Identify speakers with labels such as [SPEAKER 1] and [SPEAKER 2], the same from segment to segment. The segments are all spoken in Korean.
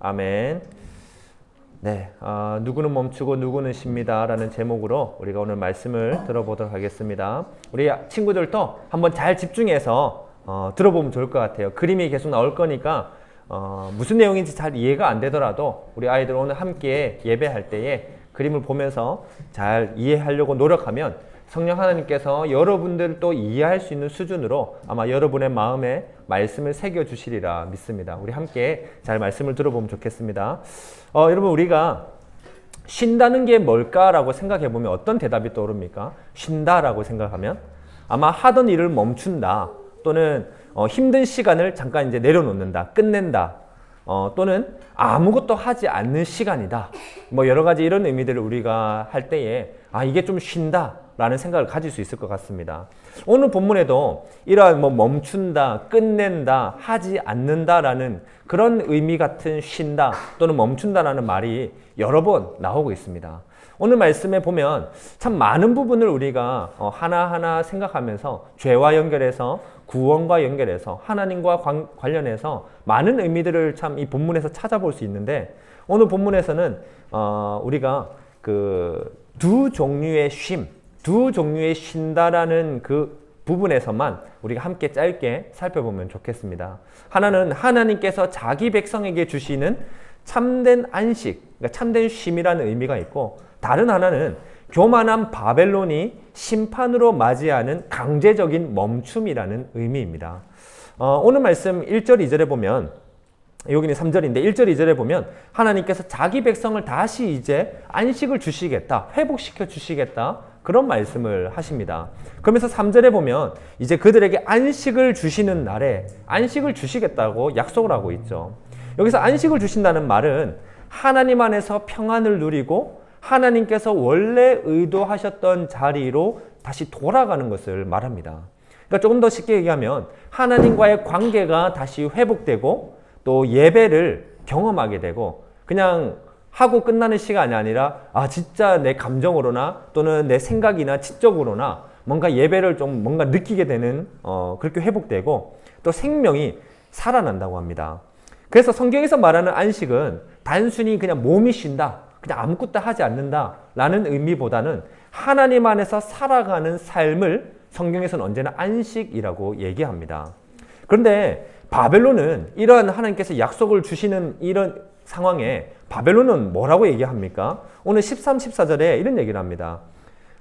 [SPEAKER 1] 아멘. 네, 누구는 멈추고 누구는 쉽니다 라는 제목으로 우리가 오늘 말씀을 들어보도록 하겠습니다. 우리 친구들도 한번 잘 집중해서 들어보면 좋을 것 같아요. 그림이 계속 나올 거니까 무슨 내용인지 잘 이해가 안 되더라도 우리 아이들 오늘 함께 예배할 때에 그림을 보면서 잘 이해하려고 노력하면 성령 하나님께서 여러분들도 이해할 수 있는 수준으로 아마 여러분의 마음에 말씀을 새겨주시리라 믿습니다. 우리 함께 잘 말씀을 들어보면 좋겠습니다. 여러분, 우리가 쉰다는 게 뭘까라고 생각해보면 어떤 대답이 떠오릅니까? 쉰다라고 생각하면 아마 하던 일을 멈춘다, 또는 힘든 시간을 잠깐 이제 내려놓는다, 끝낸다, 또는 아무것도 하지 않는 시간이다. 뭐 여러 가지 이런 의미들을 우리가 할 때에 이게 좀 쉰다 라는 생각을 가질 수 있을 것 같습니다. 오늘 본문에도 이러한 멈춘다, 끝낸다, 하지 않는다 라는 그런 의미 같은 쉰다 또는 멈춘다 라는 말이 여러 번 나오고 있습니다. 오늘 말씀에 보면 참 많은 부분을 우리가 하나하나 생각하면서 죄와 연결해서 구원과 연결해서 하나님과 관련해서 많은 의미들을 참 이 본문에서 찾아볼 수 있는데, 오늘 본문에서는 우리가 그 두 종류의 쉼, 두 종류의 쉰다라는 그 부분에서만 우리가 함께 짧게 살펴보면 좋겠습니다. 하나는 하나님께서 자기 백성에게 주시는 참된 안식, 그러니까 참된 쉼이라는 의미가 있고, 다른 하나는 교만한 바벨론이 심판으로 맞이하는 강제적인 멈춤이라는 의미입니다. 오늘 말씀 1절, 2절에 보면, 여기는 3절인데 1절, 2절에 보면 하나님께서 자기 백성을 다시 이제 안식을 주시겠다, 회복시켜 주시겠다, 그런 말씀을 하십니다. 그러면서 3절에 보면 이제 그들에게 안식을 주시는 날에 안식을 주시겠다고 약속을 하고 있죠. 여기서 안식을 주신다는 말은 하나님 안에서 평안을 누리고 하나님께서 원래 의도하셨던 자리로 다시 돌아가는 것을 말합니다. 그러니까 조금 더 쉽게 얘기하면 하나님과의 관계가 다시 회복되고 또 예배를 경험하게 되고, 그냥 하고 끝나는 시간이 아니라 진짜 내 감정으로나 또는 내 생각이나 지적으로나 뭔가 예배를 좀 뭔가 느끼게 되는 그렇게 회복되고 또 생명이 살아난다고 합니다. 그래서 성경에서 말하는 안식은 단순히 그냥 몸이 쉰다, 그냥 아무것도 하지 않는다 라는 의미보다는 하나님 안에서 살아가는 삶을 성경에서는 언제나 안식이라고 얘기합니다. 그런데 바벨론은 이러한 하나님께서 약속을 주시는 이런 상황에 바벨론은 뭐라고 얘기합니까? 오늘 13, 14절에 이런 얘기를 합니다.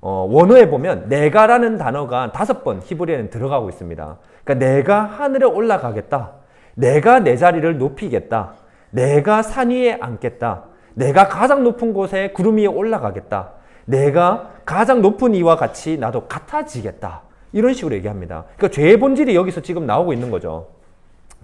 [SPEAKER 1] 원어에 보면 내가라는 단어가 5번 히브리어에는 들어가고 있습니다. 그러니까 내가 하늘에 올라가겠다, 내가 내 자리를 높이겠다, 내가 산 위에 앉겠다, 내가 가장 높은 곳에 구름 위에 올라가겠다, 내가 가장 높은 이와 같이 나도 같아지겠다, 이런 식으로 얘기합니다. 그러니까 죄의 본질이 여기서 지금 나오고 있는 거죠.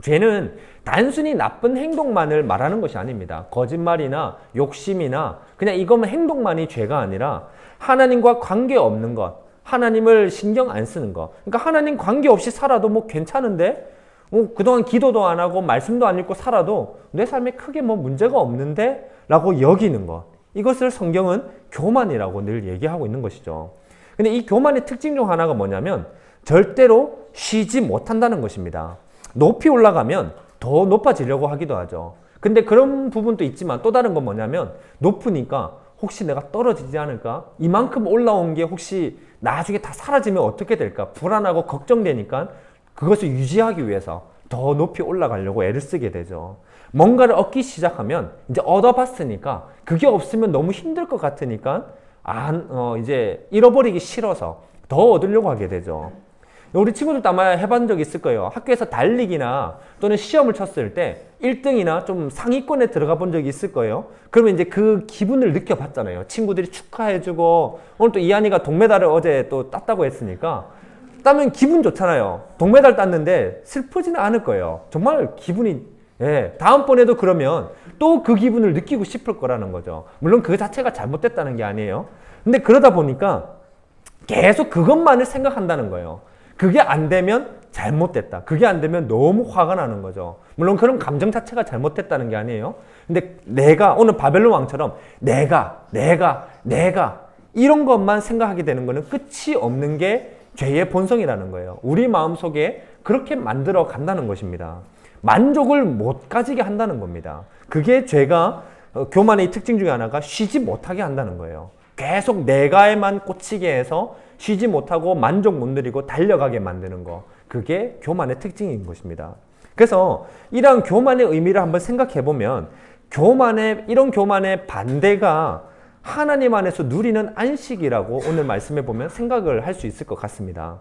[SPEAKER 1] 죄는 단순히 나쁜 행동만을 말하는 것이 아닙니다. 거짓말이나 욕심이나 그냥 이것만 행동만이 죄가 아니라 하나님과 관계없는 것, 하나님을 신경 안 쓰는 것. 그러니까 하나님 관계없이 살아도 뭐 괜찮은데, 그동안 기도도 안 하고 말씀도 안 읽고 살아도 내 삶에 크게 뭐 문제가 없는데 라고 여기는 것. 이것을 성경은 교만이라고 늘 얘기하고 있는 것이죠. 근데 이 교만의 특징 중 하나가 뭐냐면 절대로 쉬지 못한다는 것입니다. 높이 올라가면 더 높아지려고 하기도 하죠. 근데 그런 부분도 있지만 또 다른 건 뭐냐면 높으니까 혹시 내가 떨어지지 않을까? 이만큼 올라온 게 혹시 나중에 다 사라지면 어떻게 될까? 불안하고 걱정되니까 그것을 유지하기 위해서 더 높이 올라가려고 애를 쓰게 되죠. 뭔가를 얻기 시작하면 이제 얻어봤으니까 그게 없으면 너무 힘들 것 같으니까 이제 잃어버리기 싫어서 더 얻으려고 하게 되죠. 우리 친구들도 아마 해본 적 있을 거예요. 학교에서 달리기나 또는 시험을 쳤을 때 1등이나 좀 상위권에 들어가 본 적이 있을 거예요. 그러면 이제 그 기분을 느껴봤잖아요. 친구들이 축하해주고, 오늘 또 이한이가 동메달을 어제 또 땄다고 했으니까 따면 기분 좋잖아요. 동메달 땄는데 슬프지는 않을 거예요. 정말 기분이, 다음번에도 그러면 또 그 기분을 느끼고 싶을 거라는 거죠. 물론 그 자체가 잘못됐다는 게 아니에요. 근데 그러다 보니까 계속 그것만을 생각한다는 거예요. 그게 안 되면 잘못됐다, 그게 안 되면 너무 화가 나는 거죠. 물론 그런 감정 자체가 잘못됐다는 게 아니에요. 근데 내가, 오늘 바벨론 왕처럼 내가 이런 것만 생각하게 되는 거는 끝이 없는 게 죄의 본성이라는 거예요. 우리 마음속에 그렇게 만들어 간다는 것입니다. 만족을 못 가지게 한다는 겁니다. 그게 죄가 교만의 특징 중에 하나가 쉬지 못하게 한다는 거예요. 계속 내가에만 꽂히게 해서 쉬지 못하고 만족 못 누리고 달려가게 만드는 거. 그게 교만의 특징인 것입니다. 그래서 이러한 교만의 의미를 한번 생각해 보면 이런 교만의 반대가 하나님 안에서 누리는 안식이라고 오늘 말씀해 보면 생각을 할 수 있을 것 같습니다.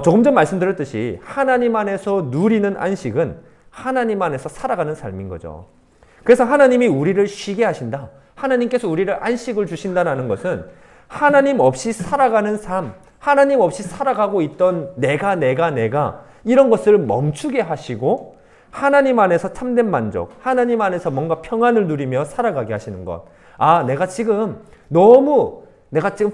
[SPEAKER 1] 조금 전 말씀드렸듯이 하나님 안에서 누리는 안식은 하나님 안에서 살아가는 삶인 거죠. 그래서 하나님이 우리를 쉬게 하신다. 하나님께서 우리를 안식을 주신다는 것은 하나님 없이 살아가는 삶, 하나님 없이 살아가고 있던 내가 이런 것을 멈추게 하시고 하나님 안에서 참된 만족, 하나님 안에서 뭔가 평안을 누리며 살아가게 하시는 것. 아, 내가 지금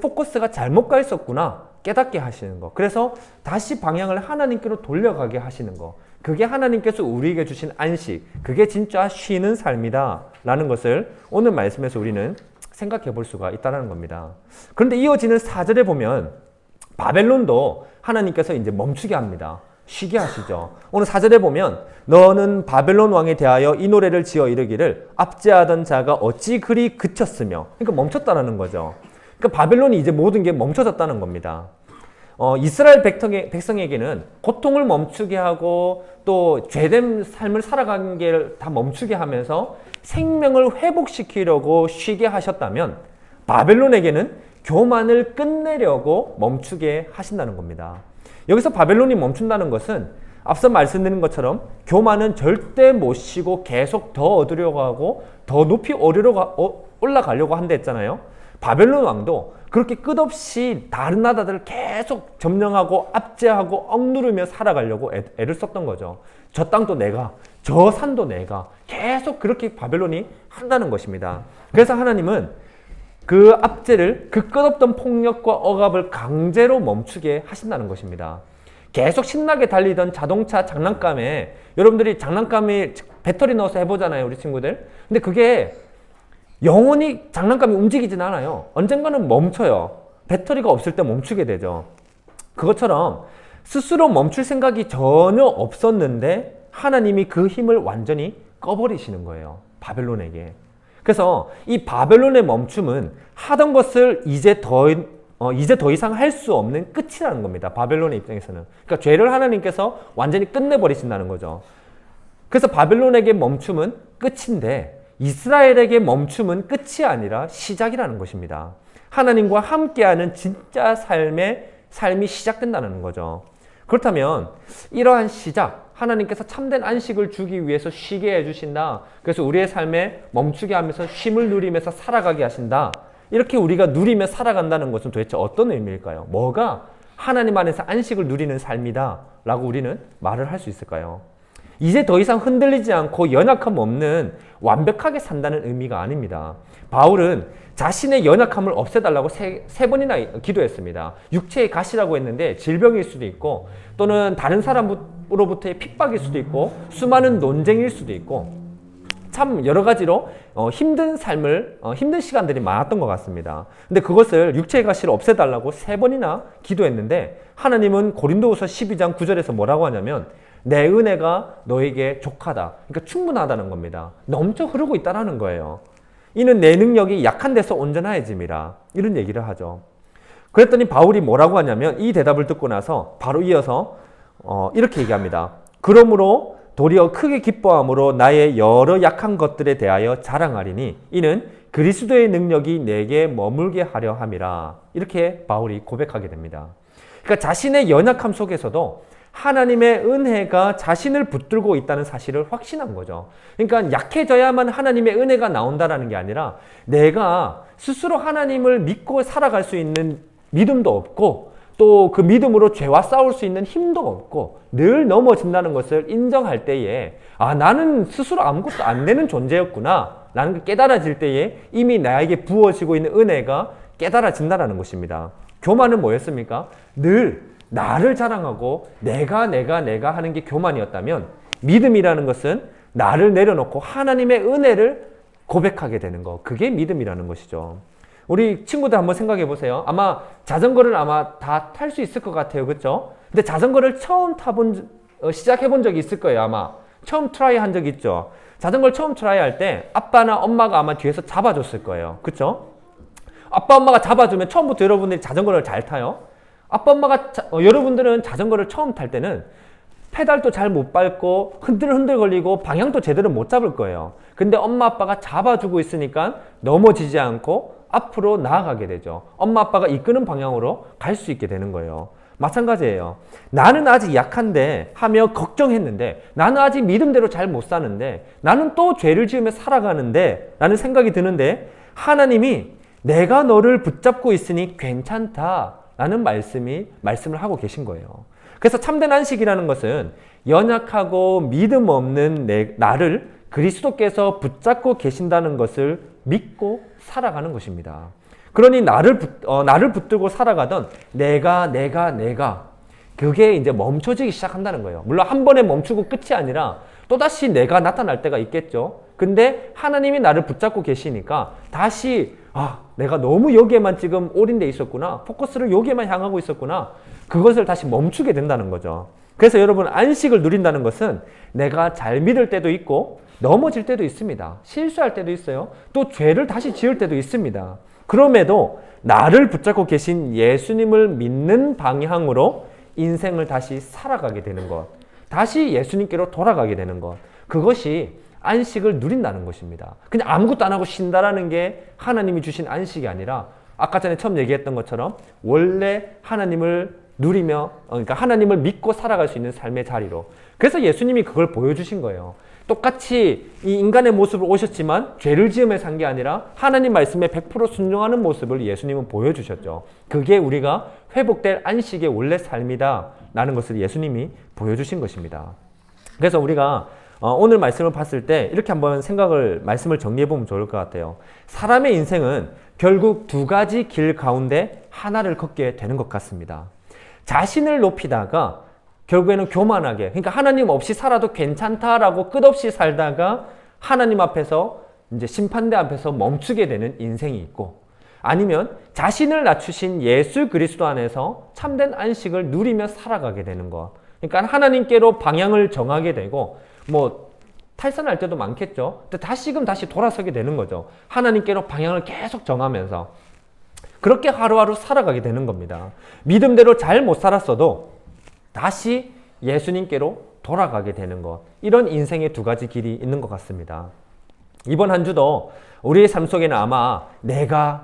[SPEAKER 1] 포커스가 잘못 가 있었구나 깨닫게 하시는 것. 그래서 다시 방향을 하나님께로 돌려가게 하시는 것. 그게 하나님께서 우리에게 주신 안식, 그게 진짜 쉬는 삶이다 라는 것을 오늘 말씀에서 우리는 생각해 볼 수가 있다는 겁니다. 그런데 이어지는 4절에 보면 바벨론도 하나님께서 이제 멈추게 합니다. 쉬게 하시죠. 오늘 4절에 보면 너는 바벨론 왕에 대하여 이 노래를 지어 이르기를 압제하던 자가 어찌 그리 그쳤으며, 그러니까 멈췄다는 거죠. 그러니까 바벨론이 이제 모든 게 멈춰졌다는 겁니다. 이스라엘 백성에게는 고통을 멈추게 하고 또 죄된 삶을 살아가는 게 다 멈추게 하면서 생명을 회복시키려고 쉬게 하셨다면 바벨론에게는 교만을 끝내려고 멈추게 하신다는 겁니다. 여기서 바벨론이 멈춘다는 것은 앞서 말씀드린 것처럼 교만은 절대 못 쉬고 계속 더 얻으려고 하고 더 높이 올라가려고 한다 했잖아요. 바벨론 왕도 그렇게 끝없이 다른 나라들을 계속 점령하고 압제하고 억누르며 살아가려고 애를 썼던 거죠. 저 땅도 내가, 저 산도 내가, 계속 그렇게 바벨론이 한다는 것입니다. 그래서 하나님은 그 압제를, 그 끝없던 폭력과 억압을 강제로 멈추게 하신다는 것입니다. 계속 신나게 달리던 자동차 장난감에, 여러분들이 장난감에 배터리 넣어서 해보잖아요, 우리 친구들. 근데 그게 영원히 장난감이 움직이진 않아요. 언젠가는 멈춰요. 배터리가 없을 때 멈추게 되죠. 그것처럼 스스로 멈출 생각이 전혀 없었는데 하나님이 그 힘을 완전히 꺼버리시는 거예요. 바벨론에게. 그래서 이 바벨론의 멈춤은 하던 것을 이제 더 이상 할 수 없는 끝이라는 겁니다. 바벨론의 입장에서는. 그러니까 죄를 하나님께서 완전히 끝내버리신다는 거죠. 그래서 바벨론에게 멈춤은 끝인데 이스라엘에게 멈춤은 끝이 아니라 시작이라는 것입니다. 하나님과 함께하는 진짜 삶이 시작된다는 거죠. 그렇다면 이러한 시작, 하나님께서 참된 안식을 주기 위해서 쉬게 해주신다. 그래서 우리의 삶에 멈추게 하면서 쉼을 누리면서 살아가게 하신다. 이렇게 우리가 누리며 살아간다는 것은 도대체 어떤 의미일까요? 뭐가 하나님 안에서 안식을 누리는 삶이다 라고 우리는 말을 할 수 있을까요? 이제 더 이상 흔들리지 않고 연약함 없는 완벽하게 산다는 의미가 아닙니다. 바울은 자신의 연약함을 없애달라고 세 번이나 기도했습니다. 육체의 가시라고 했는데 질병일 수도 있고 또는 다른 사람으로부터의 핍박일 수도 있고 수많은 논쟁일 수도 있고 참 여러 가지로 힘든 시간들이 많았던 것 같습니다. 근데 그것을 육체의 가시를 없애달라고 세 번이나 기도했는데 하나님은 고린도후서 12장 9절에서 뭐라고 하냐면 내 은혜가 너에게 족하다. 그러니까 충분하다는 겁니다. 넘쳐 흐르고 있다는 거예요. 이는 내 능력이 약한 데서 온전하여짐이라. 이런 얘기를 하죠. 그랬더니 바울이 뭐라고 하냐면 이 대답을 듣고 나서 바로 이어서 이렇게 얘기합니다. 그러므로 도리어 크게 기뻐함으로 나의 여러 약한 것들에 대하여 자랑하리니 이는 그리스도의 능력이 내게 머물게 하려 함이라. 이렇게 바울이 고백하게 됩니다. 그러니까 자신의 연약함 속에서도 하나님의 은혜가 자신을 붙들고 있다는 사실을 확신한 거죠. 그러니까 약해져야만 하나님의 은혜가 나온다는 게 아니라 내가 스스로 하나님을 믿고 살아갈 수 있는 믿음도 없고 또 그 믿음으로 죄와 싸울 수 있는 힘도 없고 늘 넘어진다는 것을 인정할 때에 나는 스스로 아무것도 안 되는 존재였구나 라는 게 깨달아질 때에 이미 나에게 부어지고 있는 은혜가 깨달아진다는 것입니다. 교만은 뭐였습니까? 늘 나를 자랑하고 내가 하는 게 교만이었다면 믿음이라는 것은 나를 내려놓고 하나님의 은혜를 고백하게 되는 것. 그게 믿음이라는 것이죠. 우리 친구들 한번 생각해 보세요. 아마 자전거를 다 탈 수 있을 것 같아요. 그렇죠? 근데 자전거를 처음 시작해 본 적이 있을 거예요. 아마 처음 트라이 한 적 있죠? 자전거를 처음 트라이 할 때 아빠나 엄마가 아마 뒤에서 잡아줬을 거예요. 그쵸? 아빠 엄마가 잡아주면 처음부터 여러분들이 자전거를 잘 타요. 아빠 엄마가 여러분들은 자전거를 처음 탈 때는 페달도 잘 못 밟고 흔들흔들 걸리고 방향도 제대로 못 잡을 거예요. 근데 엄마 아빠가 잡아주고 있으니까 넘어지지 않고 앞으로 나아가게 되죠. 엄마 아빠가 이끄는 방향으로 갈 수 있게 되는 거예요. 마찬가지예요. 나는 아직 약한데 하며 걱정했는데, 나는 아직 믿음대로 잘 못 사는데, 나는 또 죄를 지으며 살아가는데 라는 생각이 드는데, 하나님이 내가 너를 붙잡고 있으니 괜찮다 라는 말씀을 하고 계신 거예요. 그래서 참된 안식이라는 것은 연약하고 믿음 없는 나를 그리스도께서 붙잡고 계신다는 것을 믿고 살아가는 것입니다. 그러니 나를 붙들고 살아가던 내가 그게 이제 멈춰지기 시작한다는 거예요. 물론 한 번에 멈추고 끝이 아니라 또다시 내가 나타날 때가 있겠죠. 근데 하나님이 나를 붙잡고 계시니까 다시 내가 너무 여기에만 지금 올인돼 있었구나. 포커스를 여기에만 향하고 있었구나. 그것을 다시 멈추게 된다는 거죠. 그래서 여러분, 안식을 누린다는 것은 내가 잘 믿을 때도 있고 넘어질 때도 있습니다. 실수할 때도 있어요. 또 죄를 다시 지을 때도 있습니다. 그럼에도 나를 붙잡고 계신 예수님을 믿는 방향으로 인생을 다시 살아가게 되는 것, 다시 예수님께로 돌아가게 되는 것, 그것이 안식을 누린다는 것입니다. 그냥 아무것도 안 하고 쉰다라는 게 하나님이 주신 안식이 아니라, 아까 전에 처음 얘기했던 것처럼 원래 하나님을 누리며, 그러니까 하나님을 믿고 살아갈 수 있는 삶의 자리로. 그래서 예수님이 그걸 보여주신 거예요. 똑같이 이 인간의 모습으로 오셨지만 죄를 지으며 산 게 아니라 하나님 말씀에 100% 순종하는 모습을 예수님은 보여주셨죠. 그게 우리가 회복될 안식의 원래 삶이다 라는 것을 예수님이 보여주신 것입니다. 그래서 우리가 오늘 말씀을 봤을 때 이렇게 한번 말씀을 정리해보면 좋을 것 같아요. 사람의 인생은 결국 두 가지 길 가운데 하나를 걷게 되는 것 같습니다. 자신을 높이다가 결국에는 교만하게, 그러니까 하나님 없이 살아도 괜찮다라고 끝없이 살다가 하나님 앞에서, 이제 심판대 앞에서 멈추게 되는 인생이 있고, 아니면 자신을 낮추신 예수 그리스도 안에서 참된 안식을 누리며 살아가게 되는 것. 그러니까 하나님께로 방향을 정하게 되고, 탈선할 때도 많겠죠. 근데 다시금 다시 돌아서게 되는 거죠. 하나님께로 방향을 계속 정하면서 그렇게 하루하루 살아가게 되는 겁니다. 믿음대로 잘 못 살았어도 다시 예수님께로 돌아가게 되는 것. 이런 인생의 두 가지 길이 있는 것 같습니다. 이번 한 주도 우리의 삶 속에는 아마 내가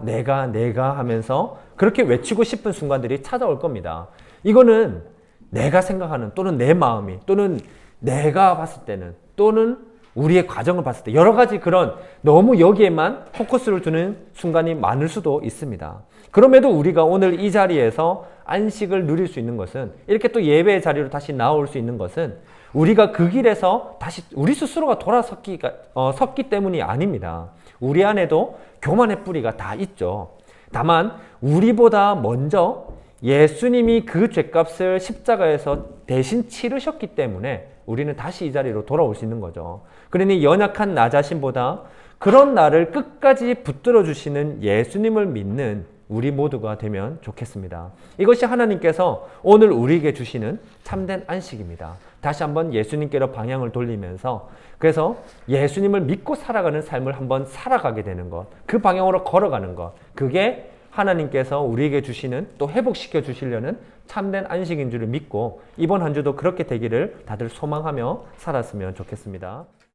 [SPEAKER 1] 하면서 그렇게 외치고 싶은 순간들이 찾아올 겁니다. 이거는 내가 생각하는, 또는 내 마음이, 또는 내가 봤을 때는, 또는 우리의 과정을 봤을 때 여러 가지 그런 너무 여기에만 포커스를 두는 순간이 많을 수도 있습니다. 그럼에도 우리가 오늘 이 자리에서 안식을 누릴 수 있는 것은, 이렇게 또 예배의 자리로 다시 나올 수 있는 것은 우리가 그 길에서 다시 우리 스스로가 섰기 때문이 아닙니다. 우리 안에도 교만의 뿌리가 다 있죠. 다만 우리보다 먼저 예수님이 그 죄값을 십자가에서 대신 치르셨기 때문에 우리는 다시 이 자리로 돌아올 수 있는 거죠. 그러니 연약한 나 자신보다 그런 나를 끝까지 붙들어 주시는 예수님을 믿는 우리 모두가 되면 좋겠습니다. 이것이 하나님께서 오늘 우리에게 주시는 참된 안식입니다. 다시 한번 예수님께로 방향을 돌리면서, 그래서 예수님을 믿고 살아가는 삶을 한번 살아가게 되는 것, 그 방향으로 걸어가는 것, 그게 하나님께서 우리에게 주시는, 또 회복시켜 주시려는 참된 안식인 줄을 믿고 이번 한 주도 그렇게 되기를 다들 소망하며 살았으면 좋겠습니다.